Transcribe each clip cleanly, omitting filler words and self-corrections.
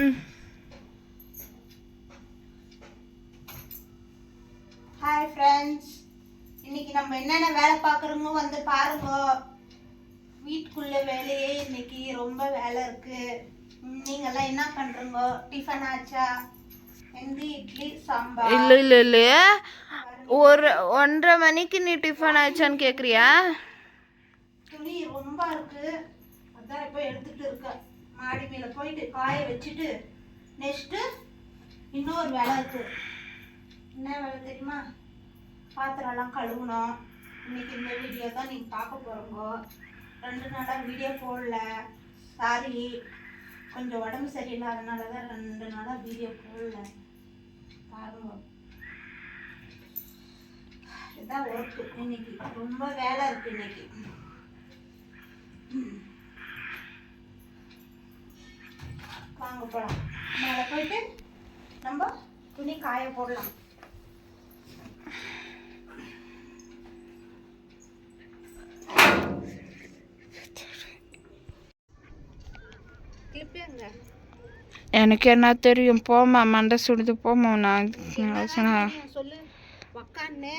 ம். Hi friends, இன்னைக்கு நம்ம என்னென்ன வேலை பார்க்குறோமோ வந்து பாருங்க. வீட்டுக்குள்ள வேலையே இன்னைக்கு ரொம்ப வேலை இருக்கு. நீங்கெல்லாம் என்ன பண்றீங்க? டிஃபன் ஆச்சா? எந்தி இட்லி சாம்பார். இல்ல ஒரு 1:30 மணிக்கு நீ டிஃபன் ஆச்சான்னு கேட்குறியா? துணி ரொம்ப இருக்கு, அதான் இப்போ எடுத்துட்டு இருக்கேன். மாடி மேலே போயிட்டு காய வச்சுட்டு நெக்ஸ்ட்டு இன்னொரு வேலை இருக்கு. என்ன வேலை தெரியுமா? பாத்திரம்லாம் கழுவணும். இன்னைக்கு இந்த வீடியோ தான் நீங்கள் பார்க்க போகிறோங்க. 2 நாளாக வீடியோ போடல, சாரி. கொஞ்சம் உடம்பு சரியில்லாதனால தான் 2 நாளாக வீடியோ போடல. பாருங்க, இதுதான் ஒர்க்கு. இன்னைக்கு ரொம்ப வேலை இருக்கு. இன்னைக்கு வாங்க போகலாம். மேலே போயிட்டு நம்ம துணி காய போடலாம். எனக்கு என்ன தெரியும், போமா, மண்டை சுடுது, போமா. நான் சொல்லு. உக்காந்து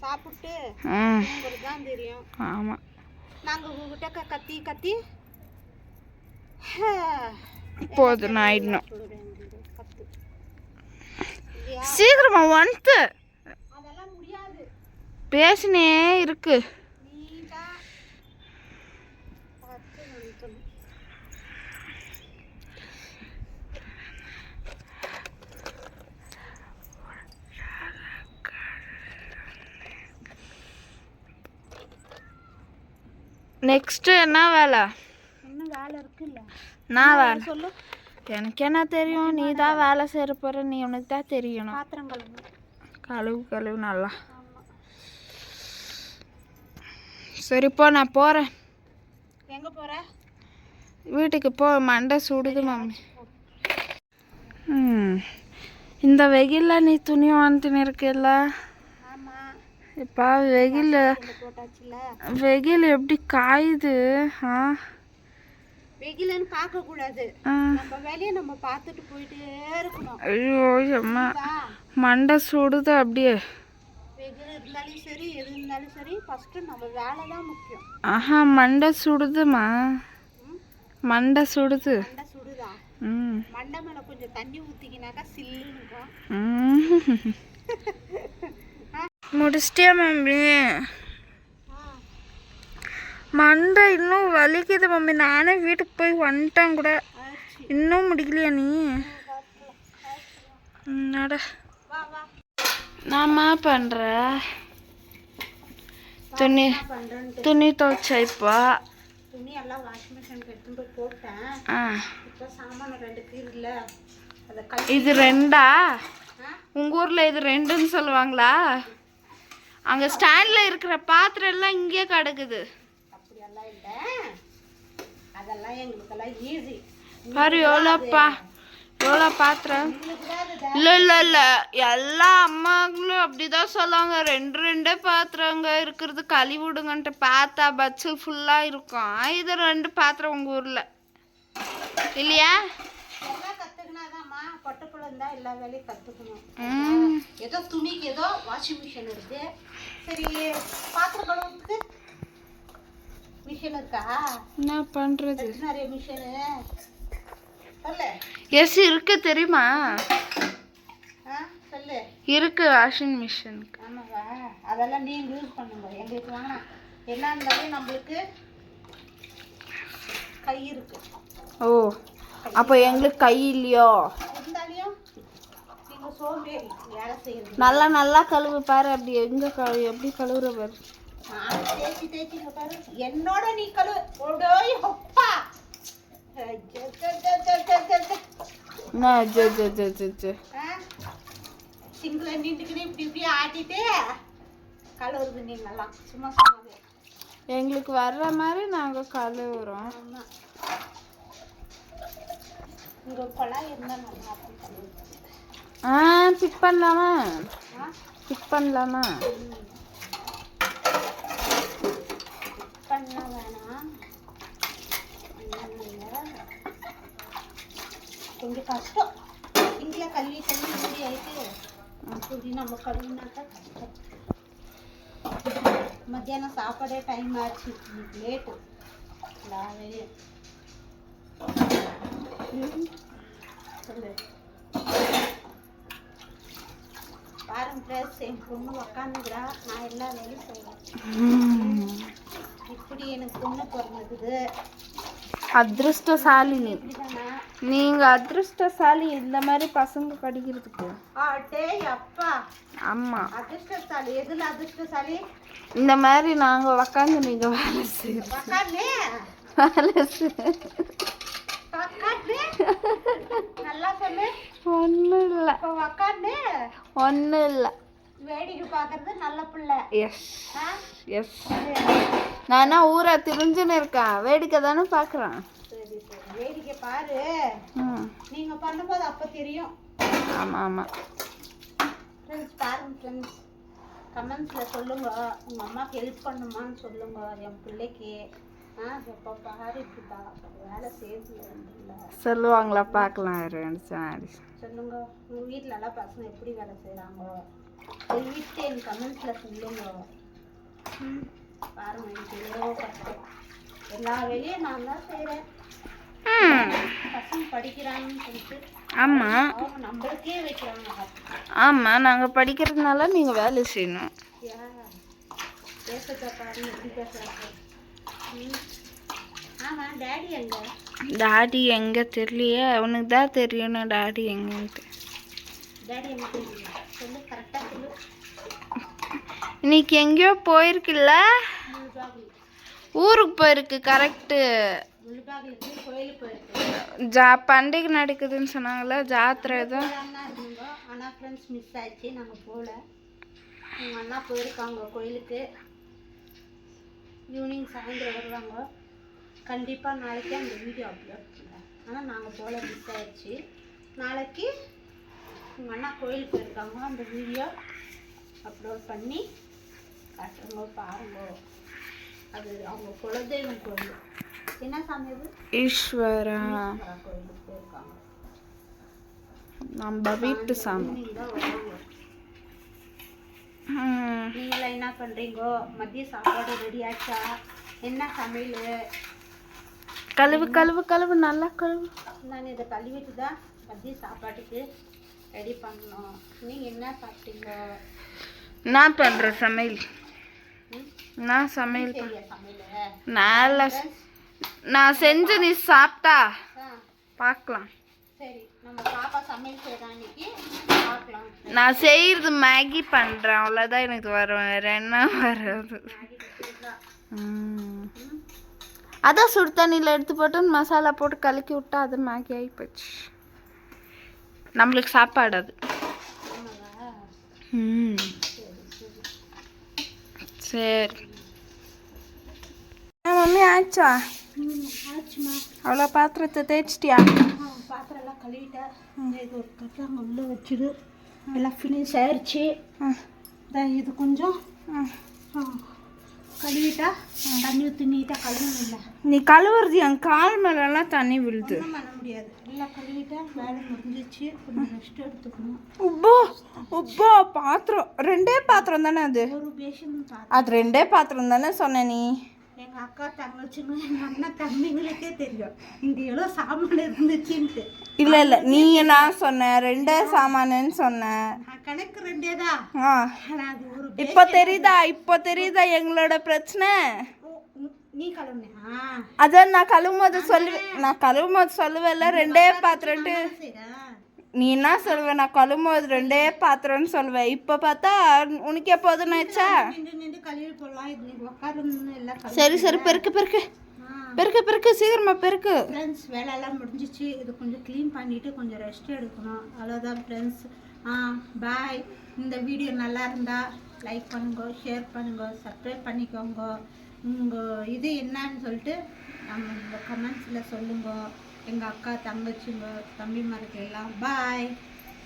சாப்பிட்டு தான் தெரியும். ஆமாம், நாங்கள் உங்ககிட்ட கத்தி கத்தி போதும், நான் ஆயிடணும். சீக்கிரமா வந்து அதெல்லாம் முடியாது. பேசினே இருக்கு. நெக்ஸ்ட் என்ன வேலை? இன்னும் வேலை இருக்குல்ல. நான் வேலை சொல்லு. எனக்கு என்ன தெரியும்? நீ தான் வேலை செய்ய போற, நீ உனக்கு தான் தெரியணும். பாத்திரம் கழுவு நல்லா. சரிப்போ, நான் போறேன். எங்க போற? வீட்டுக்கு போ, மண்டை சுடுது மம்மி. இந்த வெயில்ல நீ துணி வாங்கிட்டு இருக்கல. இப்போ வெயில் எப்படி காயுது. வெயிலன்னு பார்க்க கூடாது, நம்ம வேலையை நம்ம பார்த்துட்டு போயிட்டே இருக்கணும். ஐயோ அம்மா, மண்டை சுடுது அப்படியே. வெயில் இருந்தாலும் சரி, எது இருந்தாலும் சரி, ஃபர்ஸ்ட் நம்ம வேலை தான் முக்கியம். ஆஹா, மண்டை சுடுதுமா, மண்டை சுடுது. மண்டை சுடுதா? மண்டை மேலே கொஞ்சம் தண்ணி ஊற்றிக்கினாக்கா சில்லுன்னு இருக்கும். முடிச்சிட்டியா மம்மி? மண்டை இன்னும் வலிக்குது மம்மி. நானே வீட்டுக்கு போய் வந்துட்டேன் கூட, இன்னும் முடிக்கலையா நீ? நட. நாம பண்ற துணி துவைச்சா? இப்போ துணி எல்லாம் வாஷிங் மிஷினுக்கு எடுத்துட்டு போய் போட்டேன். இப்போ சாமான 2 கீரில் இது 2ஆ? உங்கள் ஊரில் இது 2ன்னு சொல்லுவாங்களா? அங்கே ஸ்டாண்டில் இருக்கிற பாத்திரம் எல்லாம் இங்கே கிடக்குது. அப்படியெல்லாம் இல்லை, அதெல்லாம் எங்களுக்கெல்லாம் ஈஸி. பாரு எவ்வளோ பாத்திரம். இல்லை எல்லா அம்மாங்களும் அப்படிதான் சொல்லுவாங்க. 2 பாத்திரங்க இருக்கிறது, கழுவி விடுங்கன்ட்டு. பார்த்தா பட்சல் ஃபுல்லாக இருக்கும். இது 2 பாத்திரம் உங்கள் ஊரில் இல்லையா? எல்லாம் கற்றுக்கினாதாம்மா, பொட்டப்புள்ள இருந்தால் எல்லா வேலையும் கற்றுக்கணும். ஏதோ துணிக்கு ஏதோ வாஷிங் மிஷின் இருக்கு, சரி. பாத்திரம் கழுவுறதுக்கு மிஷின் இருக்கா? என்ன பண்ணுறது? நிறைய மிஷினு சொல்லு. எஸ் இருக்கு, தெரியுமா? சொல்லு. இருக்கு வாஷிங் மிஷினுக்கு. ஆமாவா? அதெல்லாம் நீங்கள் யூஸ் பண்ணுங்க, எங்களுக்கு வேணாம். என்ன இருந்தாலும் நம்மளுக்கு கை இருக்கு. ஓ, அப்போ எங்களுக்கு கை இல்லையோ? இருந்தாலையும் நீங்கள் சோம்பேறி வேலை செய்யறது. நல்லா கழுவு பாரு. அப்படி எப்படி கழுவுற பாரு. தேய்ச்சிங்க பாரு. என்னோட நீ கழுவு. ஓடோய் அப்பா. சிங்கிள நின்றுக்கிட்டு இப்படி ஆட்டிட்டு கழுவுறது நீங்கெல்லாம் சும்மா சொன்னாங்க. எங்களுக்கு வர்ற மாதிரி நாங்கள் கழுவுறோம். இங்கே குழாய் இருந்தால் நல்லா பிக் பண்ணலாமா? பிக் பண்ணலாமா? பண்ண வேணாம். கொஞ்சம் கஷ்டம். இங்கே கழுவி மூடி ஆகிட்டு அப்படி நம்ம கழுவினாக்கா கஷ்டம். மத்தியானம் சாப்பாடே டைம் ஆச்சு, இன்னைக்கு லேட்டு வெளியே. சொல்லு பாருங்க ஃப்ரெண்ட்ஸ், என் பொண்ணு உக்காந்துக்கிறா, நான் எல்லா வேலையும் செய்வேன். இப்படி எனக்கு பொண்ணு பிறந்தது அதிர்ஷ்டசாலினி. நீங்க அதிர்ஷ்டசாலி இந்த மாதிரி பசங்க கிடைக்கிறதுக்கு. அப்பா ஆமா, அதிர்ஷ்டசாலி. எதுல அதிர்ஷ்டசாலி? இந்த மாதிரி நாங்க உக்காந்து நீங்க வேலை செய்யணும். நல்லா சொல்லு. ஒன்றும் இல்லை, உக்காந்து ஒன்றும் இல்லை, வேடிக்கை பார்க்கறது நல்ல பிள்ளை. Yes yes. நானா ஊரை திரிஞ்சுன்னு இருக்கேன், வேடிக்கை தானே பார்க்குறேன். சரி சரி, வேடிக்கை பாரு. நீங்க பண்ணும்போது அப்போ தெரியும். ஆமாம் ஆமாம். ஃப்ரெண்ட்ஸ் பாருங்க ஃப்ரெண்ட்ஸ், கமெண்ட்ஸில் சொல்லுங்க, உங்கள் அம்மாவுக்கு ஹெல்ப் பண்ணுமான்னு சொல்லுங்க. என் பிள்ளைக்கு எப்போ பாரு இப்படிப்பா வேலை செய்யறதுல சொல்லுவாங்களா? பார்க்கலாம். சொல்லுங்க, உங்கள் வீட்டிலலாம் பசங்க எப்படி வேலை செய்கிறாங்க சொல்லிட்டு என் கமெண்ட்ஸில் சொல்லுங்க. பாருங்க, எனக்கு எவ்வளோ கஷ்டம். எல்லா வேலையும் நான் தான் செய்கிறேன். பசங்க படிக்கிறாங்கன்னு சொல்லிட்டு ஆமாம், அவங்க நம்மளுக்கே வைக்கிறாங்க. ஆமாம், நாங்கள் படிக்கிறதுனால நீங்கள் வேலை செய்யணும். பேசுறத பாருங்க எப்படி பேசுகிறாங்க. ஆமாம், டேடி எங்க? டாடி எங்கே தெரியலையே, உனக்கு தான் தெரியணும் டாடி எங்கன்ட்டு. டேடி எங்க தெரியும் சொல்லு, கரெக்டாக சொல்லு. இன்னைக்கு எங்கேயோ போயிருக்குல்ல, ஊருக்கு போயிருக்கு. கரெக்டு, முள்ளுபாகிலுக்கு கோயிலுக்கு போயிருக்கு. பண்டிகை நடக்குதுன்னு சொன்னாங்களே, ஜாத்திரை தான். ஆனால் ஃப்ரெண்ட்ஸ் மிஸ் ஆயிடுச்சு, நாங்கள் போகல. எங்கள் அண்ணா போயிருக்காங்க கோயிலுக்கு. ஈவினிங் சாயந்தரம் வருவாங்க. கண்டிப்பாக நாளைக்கு அந்த வீடியோ அப்லோட் பண்ணுறேன். ஆனால் நாங்கள் போகல, மிஸ் ஆயிடுச்சு. நாளைக்கு எங்கள் அண்ணா கோயிலுக்கு போயிருக்காங்க, அந்த வீடியோ அப்லோட் பண்ணி காட்டுறவங்க பாருங்க. அது அவங்க குலதெய்வம் கோயில். என்ன சாமி அது? ஈஸ்வரா கோயிலுக்கு போயிருக்காங்க. நம்ம வீட்டு சாமி. நீங்களாம் என்ன பண்ணுறீங்கோ? மதிய சாப்பாடு ரெடி ஆச்சா? என்ன சமையல்? கழுவு கழுவு கழுவு, நல்லா கழுவு. நான் இதை கழுவிட்டு தான் மதிய சாப்பாட்டுக்கு ரெடி பண்ணணும். நீங்கள் என்ன சாப்பிட்டீங்க? நான் பண்ணுறேன் சமையல். நான் சமையல் நான் செஞ்சு நீ சாப்பிட்டா பார்க்கலாம். சரி, நம்ம பாப்பா சமையல் செய்யறா இன்னைக்கு, பார்க்கலாம். நான் செய்யறது மேகி பண்ணுறேன், அவ்வளோதான் எனக்கு வரும், வேற என்ன வராது. அதான் சுடு தண்ணியில் எடுத்து போட்டு மசாலா போட்டு கலக்கி விட்டா அது மேகி ஆகி போச்சு. நம்மளுக்கு சாப்பாடு அது. சரி மம்மி, ஆச்சா? ஆச்சுமா. அவ்வளோ பாத்திரத்தை தேய்ச்சிட்டியா? பாத்திரம் எல்லாம் கழுவிட்டேன். இது ஒரு கட்டாங்க உள்ளே வச்சுடு. எல்லாம் ஃபினிஷ் ஆயிடுச்சு. இது கொஞ்சம் கழுவிட்டா தண்ணி ஊற்றி நீட்டாக கழுவணும். இல்லை நீ கழுவுறது என் கால் மேலெல்லாம் தண்ணி விழுது. ஒன்றும் பண்ண முடியாது. எல்லாம் கழுவிட்டா வேலை முடிஞ்சிச்சு. கொஞ்சம் ரெஸ்ட் எடுத்துக்கணும். உப்போ பாத்திரம் ரெண்டே பாத்திரம் தானே அது? ஒரு பேஷன் அது ரெண்டே பாத்திரம் தானே சொன்ன நீ? எங்கள் அக்கா தங்கச்சிங்க எங்கள் அண்ணன் தம்பிங்களுக்கே தெரியும் இங்கே எவ்வளோ சாமான் இருந்துச்சுன்ட்டு. இல்லை இல்லை, நீ நான் சொன்னேன் ரெண்டே சாமானுன்னு சொன்னேன். கணக்கு ரெண்டே தான். அது ஒரு இப்போ தெரியுதா? இப்போ தெரியுதா எங்களோட பிரச்சனை? நீ கழுவுனா அதான் நான் கழுவும் போது சொல்லுவேன்ல ரெண்டே பாத்திரம்ட்டு. நீ என்ன சொல்லுவ? நான் கழுவும் போது ரெண்டே பாத்திரம்னு சொல்லுவேன். இப்போ பார்த்தா உனக்கே போதுன்னு ஆச்சா? சரி சரி, பெருக்கு பெருக்கு பெருக்கு பெருக்கு, சீக்கிரமா பெருக்கு. ஃப்ரெண்ட்ஸ் வேலையெல்லாம் முடிஞ்சிச்சு. இது கொஞ்சம் க்ளீன் பண்ணிவிட்டு கொஞ்சம் ரெஸ்ட் எடுக்கணும். அவ்வளோதான் ஃப்ரெண்ட்ஸ். பாய். இந்த வீடியோ நல்லா இருந்தால் லைக் பண்ணுங்க, ஷேர் பண்ணுங்க, சப்ஸ்கிரைப் பண்ணிக்கோங்க. உங்கள் இது என்னன்னு சொல்லிட்டு நம்ம இந்த கமெண்ட்ஸில் சொல்லுங்க. எங்கள் அக்கா தங்கச்சிங்க தம்பிமாருக்கு எல்லாம் பாய்.